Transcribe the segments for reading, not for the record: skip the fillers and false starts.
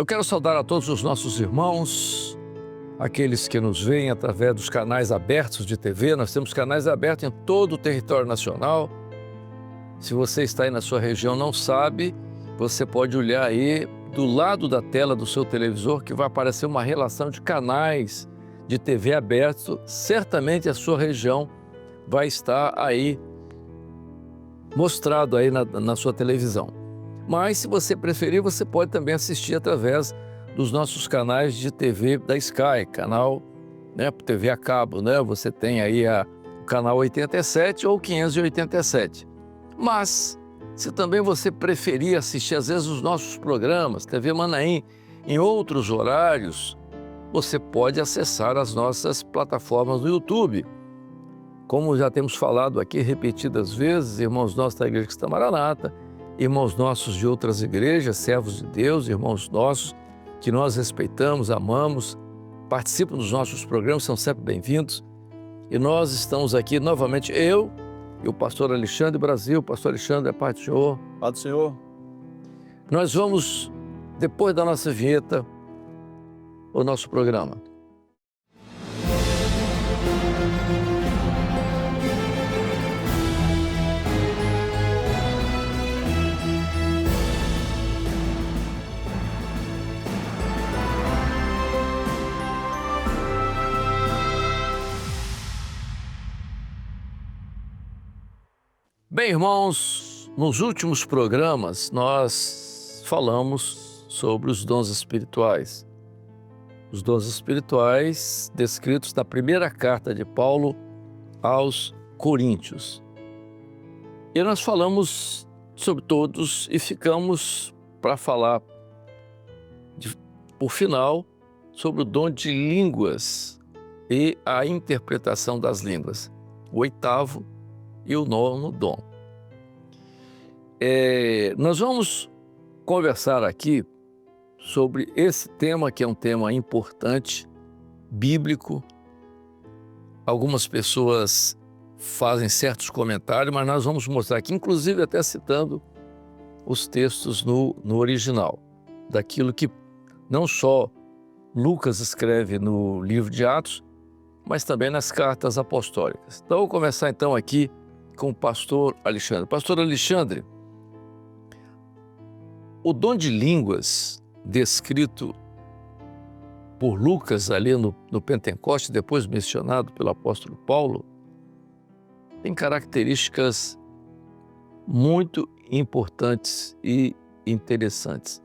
Eu quero saudar a todos os nossos irmãos, aqueles que nos veem através dos canais abertos de TV. Nós temos canais abertos em todo o território nacional. Se você está aí na sua região e não sabe, você pode olhar aí do lado da tela do seu televisor que vai aparecer uma relação de canais de TV abertos. Certamente a sua região vai estar aí mostrado aí na sua televisão. Mas se você preferir, você pode também assistir através dos nossos canais de TV da Sky, canal, TV a cabo, Você tem aí o canal 87 ou 587. Mas, se também você preferir assistir às vezes os nossos programas, TV Manaim, em outros horários, você pode acessar as nossas plataformas no YouTube. Como já temos falado aqui repetidas vezes, irmãos nossos da Igreja Cristã Maranata, irmãos nossos de outras igrejas, servos de Deus, irmãos nossos que nós respeitamos, amamos, participam dos nossos programas, são sempre bem-vindos. E nós estamos aqui novamente, eu e o pastor Alexandre Brasil. Pastor Alexandre, a paz do Senhor. Paz do Senhor. Nós vamos, depois da nossa vinheta, o nosso programa. Bem, irmãos, nos últimos programas nós falamos sobre os dons espirituais. Os dons espirituais descritos na primeira carta de Paulo aos Coríntios. E nós falamos sobre todos e ficamos para falar, por final, sobre o dom de línguas e a interpretação das línguas. O oitavo e o nono dom. Nós vamos conversar aqui sobre esse tema, que é um tema importante, bíblico. Algumas pessoas fazem certos comentários, mas nós vamos mostrar aqui, inclusive até citando os textos no original, daquilo que não só Lucas escreve no livro de Atos, mas também nas cartas apostólicas. Então, eu vou começar então aqui com o pastor Alexandre. Pastor Alexandre, o dom de línguas descrito por Lucas ali no Pentecoste, depois mencionado pelo apóstolo Paulo, tem características muito importantes e interessantes.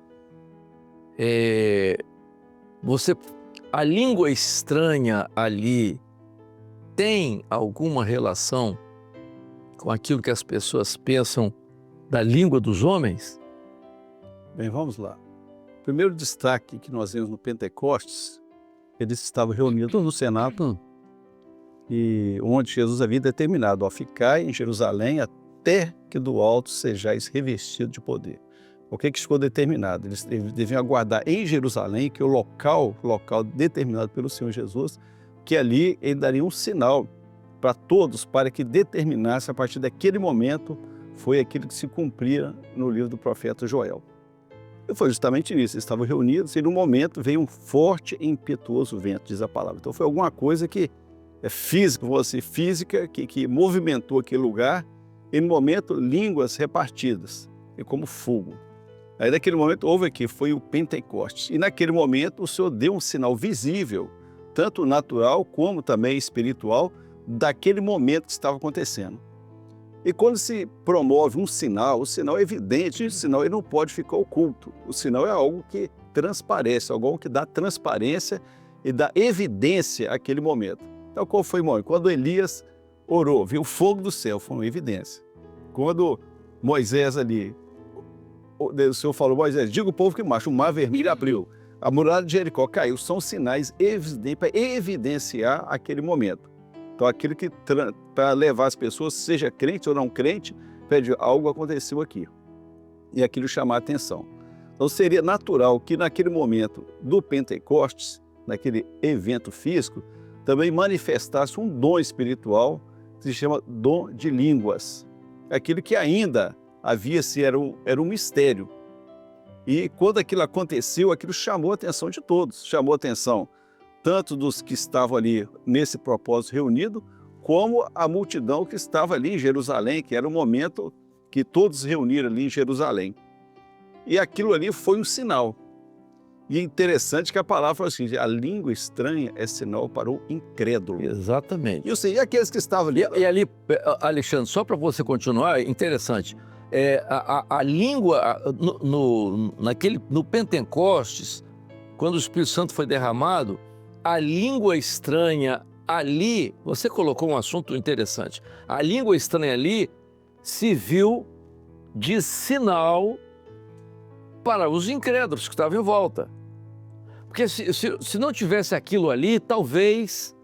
A língua estranha ali tem alguma relação com aquilo que as pessoas pensam da língua dos homens? Bem, vamos lá. O primeiro destaque que nós vemos no Pentecostes, eles estavam reunidos no Senado, e onde Jesus havia determinado: ficai em Jerusalém até que do alto sejais revestidos de poder. O que ficou determinado? Eles deviam aguardar em Jerusalém, que é o local determinado pelo Senhor Jesus, que ali ele daria um sinal para todos, para que determinasse, a partir daquele momento, foi aquilo que se cumpria no livro do profeta Joel. E foi justamente nisso, eles estavam reunidos e no momento veio um forte e impetuoso vento, diz a palavra. Então foi alguma coisa que é física, que movimentou aquele lugar, e no momento línguas repartidas, e como fogo. Aí naquele momento houve aqui, foi o Pentecostes, e naquele momento o Senhor deu um sinal visível, tanto natural como também espiritual, daquele momento que estava acontecendo. E quando se promove um sinal, o sinal é evidente, o sinal ele não pode ficar oculto. O sinal é algo que transparece, algo que dá transparência e dá evidência àquele momento. Então qual foi o momento? Quando Elias orou, viu o fogo do céu, foi uma evidência. Quando Moisés ali, o Senhor falou: Moisés, diga ao povo que marcha, o mar vermelho abriu, a muralha de Jericó caiu, são sinais evidentes para evidenciar aquele momento. Então, aquilo que, para levar as pessoas, seja crente ou não crente, pede algo aconteceu aqui. E aquilo chamar a atenção. Então, seria natural que naquele momento do Pentecostes, naquele evento físico, também manifestasse um dom espiritual que se chama dom de línguas. Aquilo que ainda havia-se era um mistério. E quando aquilo aconteceu, aquilo chamou a atenção de todos, chamou a atenção tanto dos que estavam ali nesse propósito reunido, como a multidão que estava ali em Jerusalém, que era o momento que todos se reuniram ali em Jerusalém. E aquilo ali foi um sinal. E é interessante que a palavra fala assim, a língua estranha é sinal para o incrédulo. Exatamente. E ou seja, e aqueles que estavam ali... E ali, Alexandre, só para você continuar, interessante, a língua, no Pentecostes, quando o Espírito Santo foi derramado, a língua estranha ali, você colocou um assunto interessante, a língua estranha ali se viu de sinal para os incrédulos que estavam em volta. Porque se não tivesse aquilo ali, talvez...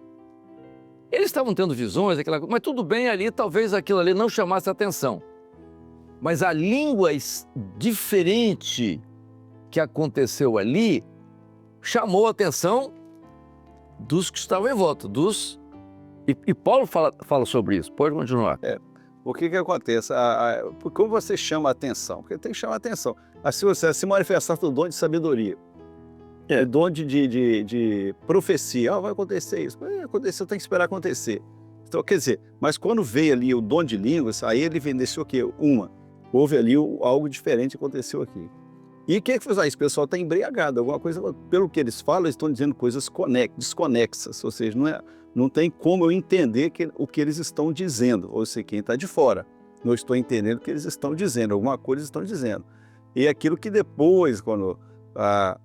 Eles estavam tendo visões, mas tudo bem ali, talvez aquilo ali não chamasse atenção. Mas a língua diferente que aconteceu ali chamou a atenção dos que estavam em volta, E Paulo fala sobre isso, pode continuar. O que acontece? Como você chama a atenção? Porque tem que chamar a atenção. Assim você se manifestar o dom de sabedoria, o dom de profecia. Vai acontecer isso. Aconteceu, tem que esperar acontecer. Então, quer dizer, mas quando veio ali o dom de línguas, aí ele evidenciou o quê? Houve ali algo diferente aconteceu aqui. E o que fez isso? O pessoal está embriagado, alguma coisa, pelo que eles falam, eles estão dizendo coisas desconexas, ou seja, não tem como eu entender o que eles estão dizendo, ou seja, quem está de fora. Não estou entendendo o que eles estão dizendo, alguma coisa eles estão dizendo. E aquilo que depois,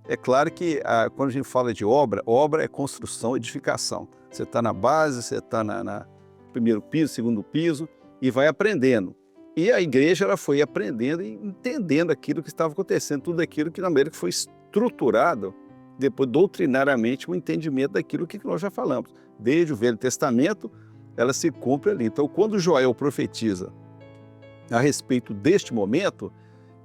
é claro que quando a gente fala de obra é construção, edificação. Você está na base, você está na primeiro piso, segundo piso, e vai aprendendo. E a igreja ela foi aprendendo e entendendo aquilo que estava acontecendo, tudo aquilo que na América foi estruturado, depois doutrinariamente, o entendimento daquilo que nós já falamos. Desde o Velho Testamento, ela se cumpre ali. Então, quando Joel profetiza a respeito deste momento,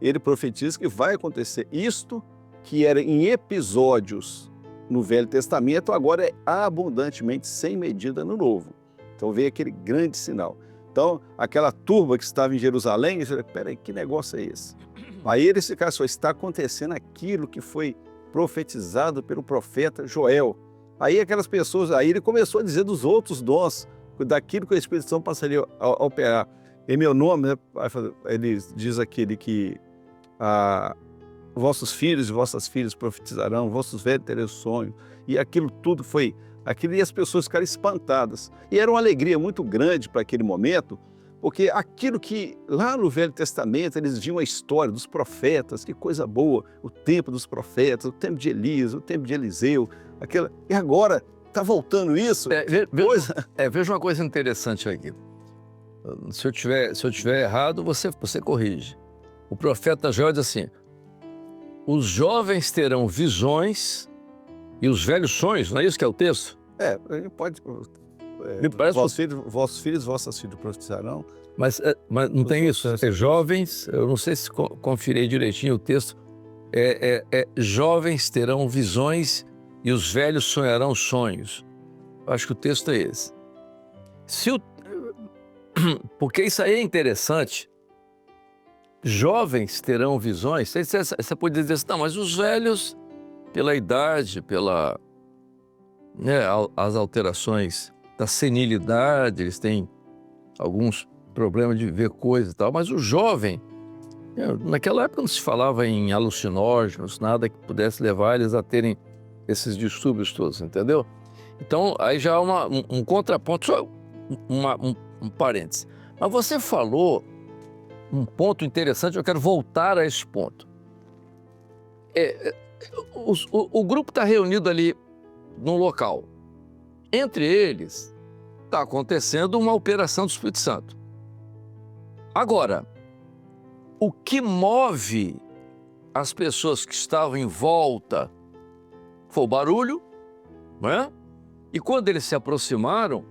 ele profetiza que vai acontecer isto que era em episódios no Velho Testamento, agora é abundantemente sem medida no Novo. Então veio aquele grande sinal. Então, aquela turba que estava em Jerusalém, eles falaram, peraí, que negócio é esse? Aí eles ficaram, só está acontecendo aquilo que foi profetizado pelo profeta Joel. Aí aquelas pessoas, aí ele começou a dizer dos outros dons, daquilo que o Espírito Santo passaria a operar. Em meu nome, né, ele diz aquele que vossos filhos e vossas filhas profetizarão, vossos velhos terão sonho. E aquilo tudo foi... Aquilo, e as pessoas ficaram espantadas. E era uma alegria muito grande para aquele momento, porque aquilo que lá no Velho Testamento eles viam a história dos profetas, que coisa boa, o tempo dos profetas, o tempo de Elias, o tempo de Eliseu, e agora está voltando isso? Veja uma coisa interessante aqui. Se eu tiver errado, você corrige. O profeta Joel diz assim, os jovens terão visões e os velhos sonhos, não é isso que é o texto? Pode... Me parece vossos filhos, vossas filhas profetizarão. Mas não tem isso? Jovens, eu não sei se conferi direitinho o texto. Jovens terão visões e os velhos sonharão sonhos. Eu acho que o texto é esse. Porque isso aí é interessante. Jovens terão visões. Você pode dizer assim, não, mas os velhos... pela idade, as alterações da senilidade, eles têm alguns problemas de ver coisas e tal, mas o jovem, naquela época não se falava em alucinógenos, nada que pudesse levar eles a terem esses distúrbios todos, entendeu? Então, aí já há um contraponto, só um parêntese. Mas você falou um ponto interessante, eu quero voltar a esse ponto. O grupo está reunido ali num local. Entre eles, está acontecendo uma operação do Espírito Santo. Agora, o que move as pessoas que estavam em volta foi o barulho, não é? E quando eles se aproximaram,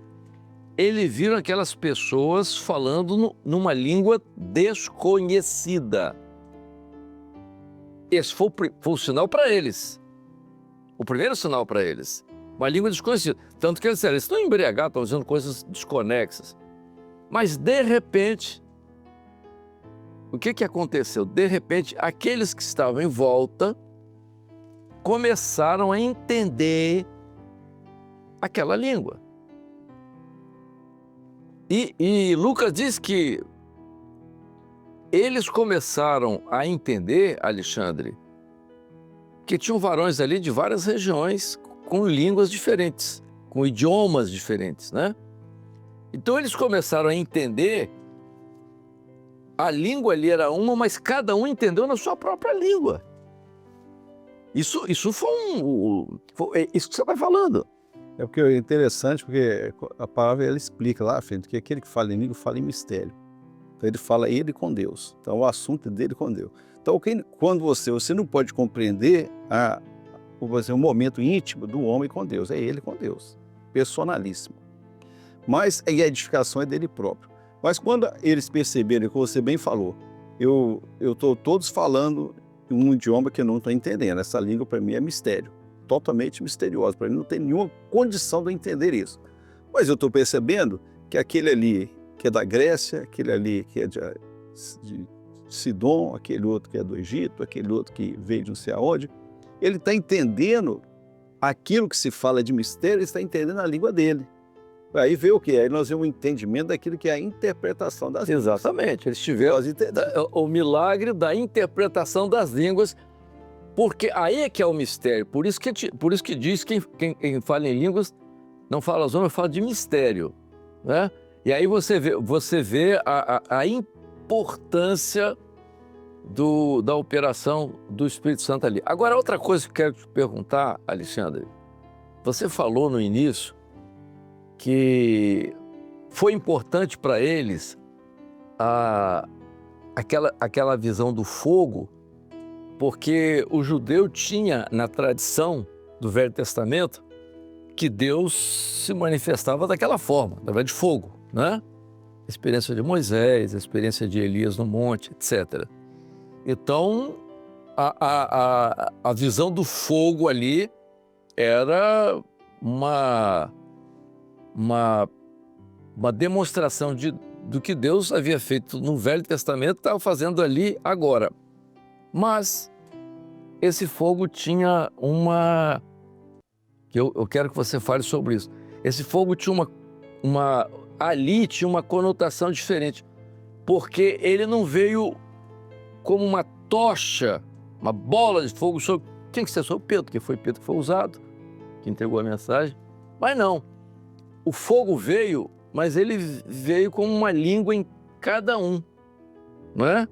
eles viram aquelas pessoas falando numa língua desconhecida. Esse foi o sinal para eles. O primeiro sinal para eles. Uma língua desconhecida. Tanto que eles disseram, eles estão embriagados, estão dizendo coisas desconexas. Mas, de repente, o que que aconteceu? De repente, aqueles que estavam em volta começaram a entender aquela língua. E Lucas diz que eles começaram a entender, Alexandre, que tinham varões ali de várias regiões com línguas diferentes, com idiomas diferentes, né? Então eles começaram a entender, a língua ali era uma, mas cada um entendeu na sua própria língua. Isso foi isso que você vai falando. É porque é interessante, porque a palavra ela explica lá à frente que aquele que fala em língua fala em mistério. Então ele fala ele com Deus. Então o assunto é dele com Deus. Então quando você não pode compreender o momento íntimo do homem com Deus, é ele com Deus, personalíssimo. Mas a edificação é dele próprio. Mas quando eles perceberem, como você bem falou, eu estou todos falando um idioma que eu não estou entendendo. Essa língua para mim é mistério, totalmente misteriosa. Para mim não tem nenhuma condição de entender isso. Mas eu estou percebendo que aquele ali que é da Grécia, aquele ali que é de Sidom, aquele outro que é do Egito, aquele outro que veio de não sei aonde, ele está entendendo aquilo que se fala de mistério, ele está entendendo a língua dele. Aí vê o quê? Aí nós vemos o entendimento daquilo que é a interpretação das línguas. Exatamente, eles tiveram o milagre da interpretação das línguas, porque aí é que é o mistério. Por isso que diz que quem fala em línguas não fala as mas fala de mistério, né? E aí você vê a importância da operação do Espírito Santo ali. Agora, outra coisa que eu quero te perguntar, Alexandre, você falou no início que foi importante para eles aquela visão do fogo, porque o judeu tinha na tradição do Velho Testamento que Deus se manifestava daquela forma, através de fogo, né? A experiência de Moisés, a experiência de Elias no monte, etc. Então, a visão do fogo ali era uma demonstração do que Deus havia feito no Velho Testamento, estava fazendo ali agora. Mas esse fogo tinha eu quero que você fale sobre isso. Esse fogo tinha ali tinha uma conotação diferente, porque ele não veio como uma tocha, uma bola de fogo sobre... Tinha que ser sobre Pedro, porque foi Pedro que foi usado, que entregou a mensagem. Mas não. O fogo veio, mas ele veio como uma língua em cada um, não é?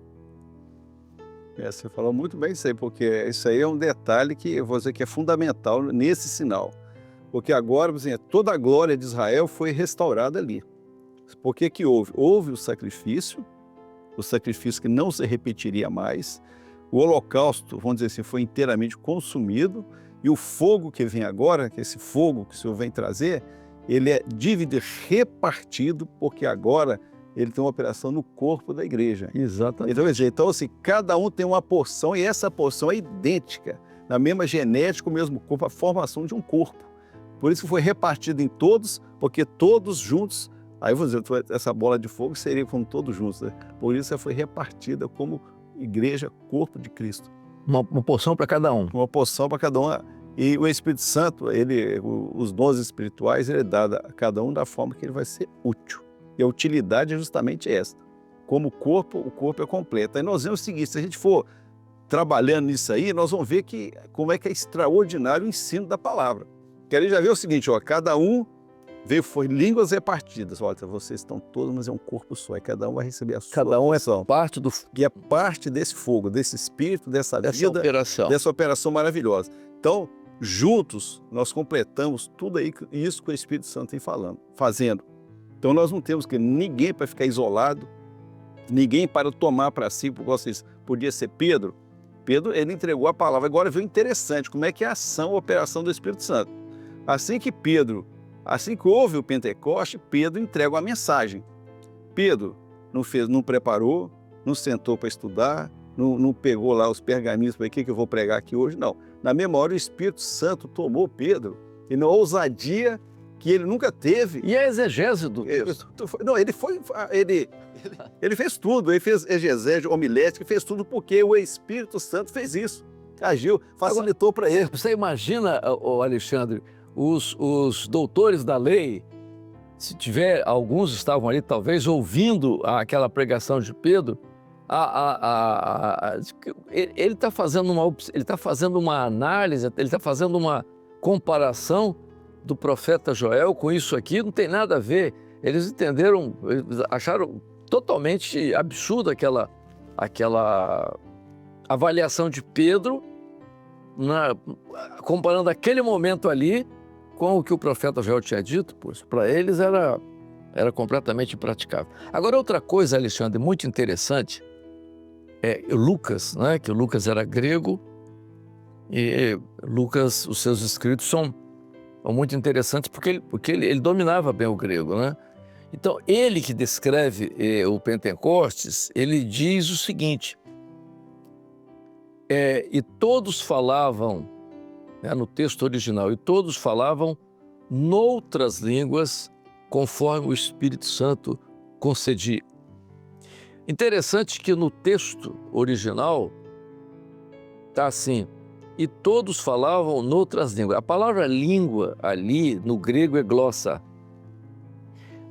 Você falou muito bem isso aí, porque isso aí é um detalhe que eu vou dizer que é fundamental nesse sinal. Porque agora, assim, toda a glória de Israel foi restaurada ali. Por que que houve? Houve o sacrifício que não se repetiria mais. O holocausto, vamos dizer assim, foi inteiramente consumido. E o fogo que vem agora, que esse fogo que o Senhor vem trazer, ele é dividido, repartido, porque agora ele tem uma operação no corpo da igreja. Exatamente. Então assim, cada um tem uma porção e essa porção é idêntica, na mesma genética, o mesmo corpo, a formação de um corpo. Por isso que foi repartido em todos, porque todos juntos, aí vou dizer, essa bola de fogo seria como todos juntos, né? Por isso ela foi repartida como igreja, corpo de Cristo. Uma porção para cada um. Uma porção para cada um. E o Espírito Santo, os dons espirituais, ele é dado a cada um da forma que ele vai ser útil. E a utilidade é justamente essa. Como o corpo é completo. Aí nós vemos o seguinte, se a gente for trabalhando nisso aí, nós vamos ver como é que é extraordinário o ensino da palavra. Que ele já vê o seguinte, ó, cada um foi línguas repartidas. Olha, vocês estão todos, mas é um corpo só. E cada um vai receber a sua Cada um porção. é parte do... E é parte desse fogo, desse espírito, dessa vida, operação. dessa operação maravilhosa. Então, juntos, nós completamos tudo aí, isso que o Espírito Santo tem fazendo. Então, nós não temos que ninguém para ficar isolado, ninguém para tomar para si, porque vocês podia ser Pedro. Pedro, ele entregou a palavra. Agora, viu interessante, como é que é a ação, a operação do Espírito Santo. Assim que houve o Pentecoste, Pedro entrega uma mensagem. Pedro não preparou, não sentou para estudar, não pegou lá os pergaminhos para o que eu vou pregar aqui hoje, não. Na mesma hora, o Espírito Santo tomou Pedro e na ousadia que ele nunca teve. E a exegese do texto? Não, ele fez tudo, ele fez exegese, homilética, fez tudo porque o Espírito Santo fez isso. Agiu, facilitou para ele. Você imagina, Alexandre, os doutores da lei, se tiver, alguns estavam ali talvez ouvindo aquela pregação de Pedro, ele está fazendo uma análise, ele está fazendo uma comparação do profeta Joel com isso aqui, não tem nada a ver. Eles entenderam, eles acharam totalmente absurda aquela avaliação de Pedro, comparando aquele momento ali com o que o profeta Joel tinha dito, pois para eles era completamente impraticável. Agora, outra coisa, Alexandre, muito interessante, é Lucas, né? Que o Lucas era grego, e Lucas, os seus escritos são muito interessantes porque ele dominava bem o grego, né? Então, ele que descreve o Pentecostes, ele diz o seguinte, e todos falavam, no texto original, e todos falavam noutras línguas, conforme o Espírito Santo concedia. Interessante que no texto original está assim, e todos falavam noutras línguas. A palavra língua ali no grego é glossa.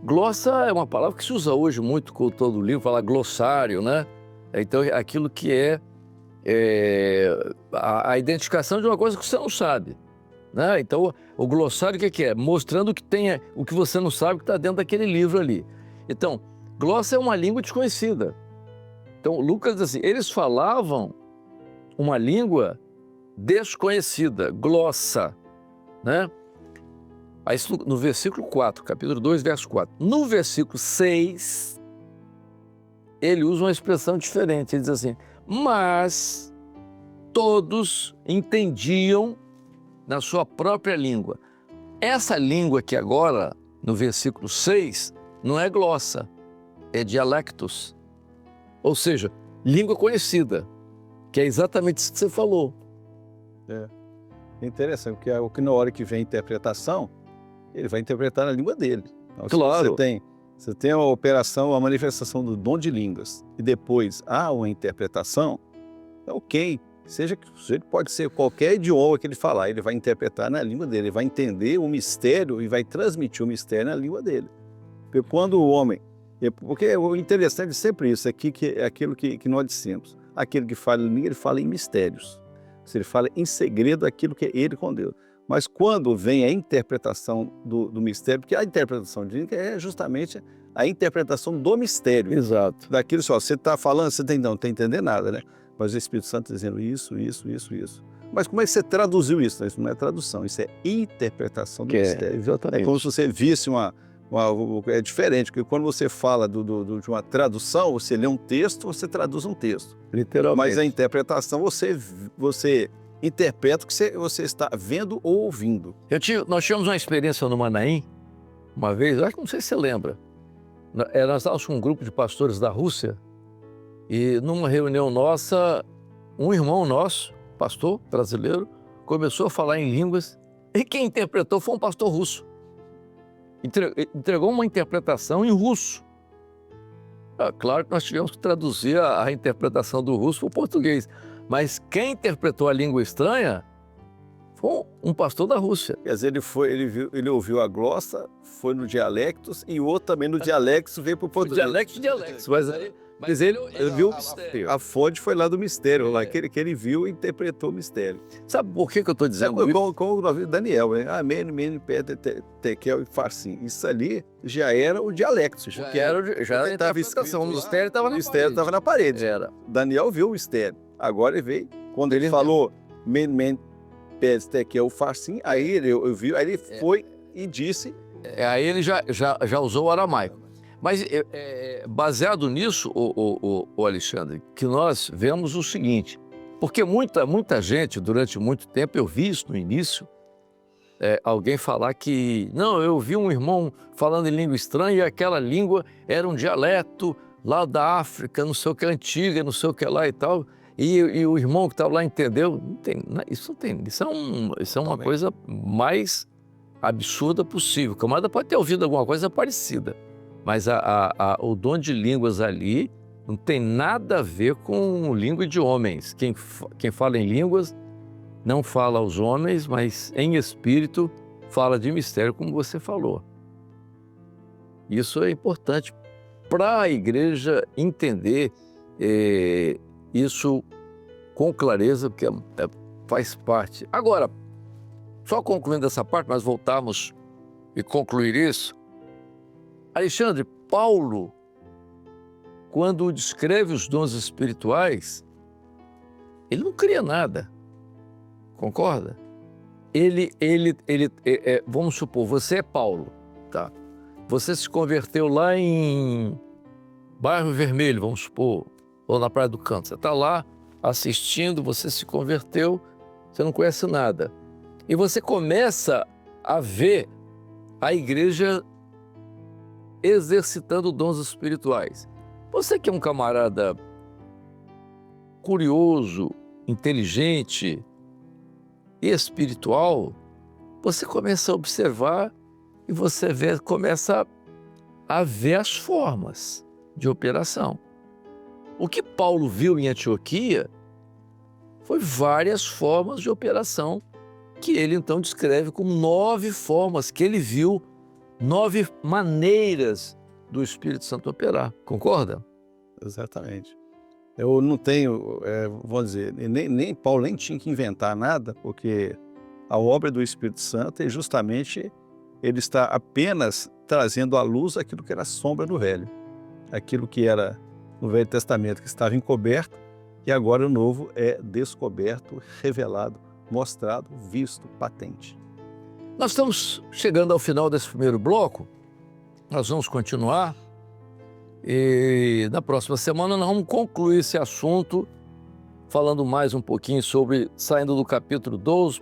Glossa é uma palavra que se usa hoje muito com todo o livro, fala glossário, né? Então, aquilo que é a identificação de uma coisa que você não sabe, né? Então, o glossário o que é? Mostrando que tem o que você não sabe que está dentro daquele livro ali. Então, glossa é uma língua desconhecida. Então, Lucas diz assim, eles falavam uma língua desconhecida, glossa, né? Aí, no versículo 4, capítulo 2, verso 4. No versículo 6, ele usa uma expressão diferente. Ele diz assim, mas todos entendiam na sua própria língua. Essa língua aqui agora, no versículo 6, não é glossa, é dialectos. Ou seja, língua conhecida, que é exatamente isso que você falou. É interessante, porque o que na hora que vem a interpretação, ele vai interpretar na língua dele. Então, claro. Você tem a operação, a manifestação do dom de línguas, e depois há uma interpretação, ok. Ele pode ser qualquer idioma que ele falar, ele vai interpretar na língua dele, ele vai entender o mistério e vai transmitir o mistério na língua dele. Porque quando o homem... Porque o interessante é sempre isso, aqui, que é aquilo que nós dissemos. Aquele que fala em língua, ele fala em mistérios. Ele fala em segredo aquilo que é ele com Deus. Mas quando vem a interpretação do mistério, porque a interpretação de língua é justamente a interpretação do mistério. Exato. Daquilo só, você está falando, você não está entendendo nada, né? Mas o Espírito Santo está dizendo isso. Mas como é que você traduziu isso? Isso não é tradução, isso é interpretação do mistério. Exatamente. É como se você visse é diferente, porque quando você fala de uma tradução, você lê um texto, você traduz um texto. Literalmente. Mas a interpretação, você interpreta o que você está vendo ou ouvindo. Nós tivemos uma experiência no Manaim, uma vez, acho que não sei se você lembra. Nós estávamos com um grupo de pastores da Rússia e numa reunião nossa, um irmão nosso, pastor brasileiro, começou a falar em línguas e quem interpretou foi um pastor russo. Entregou uma interpretação em russo. Claro que nós tivemos que traduzir a interpretação do russo para o português, mas quem interpretou a língua estranha foi um pastor da Rússia. Quer dizer, ele ouviu a glossa, foi no dialectos, e o outro também no dialectos veio para o português. Dialectos, mas ele viu a fonte foi lá do mistério, lá que ele viu e interpretou o mistério. Sabe por que eu estou dizendo isso? Como nós vimos Daniel, né? Amém, Tekel e Farsim. Isso ali já era o dialecto. Já era a interpretação, o mistério estava na parede. Era. Daniel viu o mistério. Agora ele veio, quando ele falou Tekel e Farsim, aí ele viu, aí ele foi e disse... Aí ele já usou o aramaico. Mas baseado nisso, o Alexandre, que nós vemos o seguinte, porque muita gente, durante muito tempo, eu vi isso no início, alguém falar que, não, eu vi um irmão falando em língua estranha e aquela língua era um dialeto lá da África, não sei o que, antiga, não sei o que lá e tal, e o irmão que estava lá entendeu. Isso é uma coisa mais absurda possível. O camarada pode ter ouvido alguma coisa parecida, mas o dom de línguas ali não tem nada a ver com língua de homens. Quem fala em línguas não fala aos homens, mas em espírito fala de mistério, como você falou. Isso é importante para a igreja entender isso com clareza, porque faz parte. Agora, só concluindo essa parte, nós voltamos e concluir isso. Alexandre, Paulo, quando descreve os dons espirituais, ele não cria nada, concorda? Vamos supor, você é Paulo, tá? Você se converteu lá em Bairro Vermelho, vamos supor, ou na Praia do Canto. Você está lá assistindo, você se converteu, você não conhece nada. E você começa a ver a igreja exercitando dons espirituais. Você que é um camarada curioso, inteligente e espiritual, você começa a observar e você começa a ver as formas de operação. O que Paulo viu em Antioquia foi várias formas de operação que ele então descreve como 9 formas que ele viu, 9 maneiras do Espírito Santo operar. Concorda? Exatamente. Eu não tenho, vou dizer, nem Paulo nem tinha que inventar nada, porque a obra do Espírito Santo é justamente, ele está apenas trazendo à luz aquilo que era sombra no Velho. Aquilo que era no Velho Testamento, que estava encoberto, e agora o Novo é descoberto, revelado, mostrado, visto, patente. Nós estamos chegando ao final desse primeiro bloco, nós vamos continuar e na próxima semana nós vamos concluir esse assunto falando mais um pouquinho sobre, saindo do capítulo 12,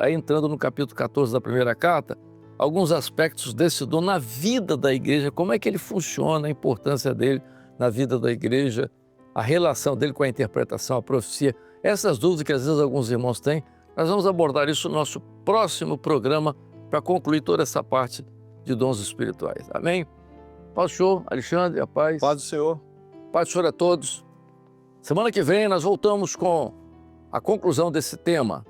entrando no capítulo 14 da primeira carta, alguns aspectos desse dom na vida da igreja, como é que ele funciona, a importância dele na vida da igreja, a relação dele com a interpretação, a profecia, essas dúvidas que às vezes alguns irmãos têm. Nós vamos abordar isso no nosso próximo programa para concluir toda essa parte de dons espirituais. Amém? Paz do Senhor, Alexandre, a paz. Paz do Senhor. Paz do Senhor a todos. Semana que vem nós voltamos com a conclusão desse tema.